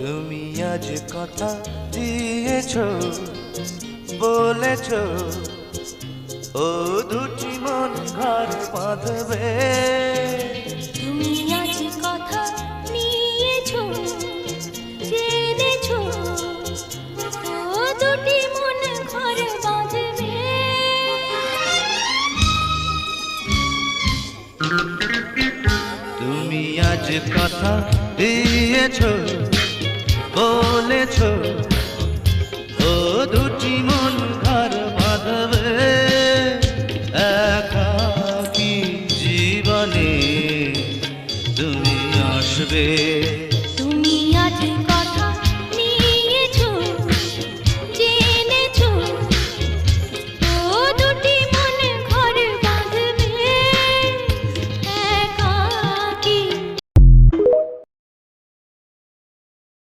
তুমি আজ কথা দিয়েছো, বলেছো ও দুটি মন ঘর বাঁধবে। তুমি আজ কথা নিয়েছো, জেনেছো ও দুটি মন ঘর বাঁধবে। তুমি আজ কথা দিয়েছো, বলেছো ও দুটি মন ঘর বাঁধবে। একাকী জীবনে তুমি আসবে।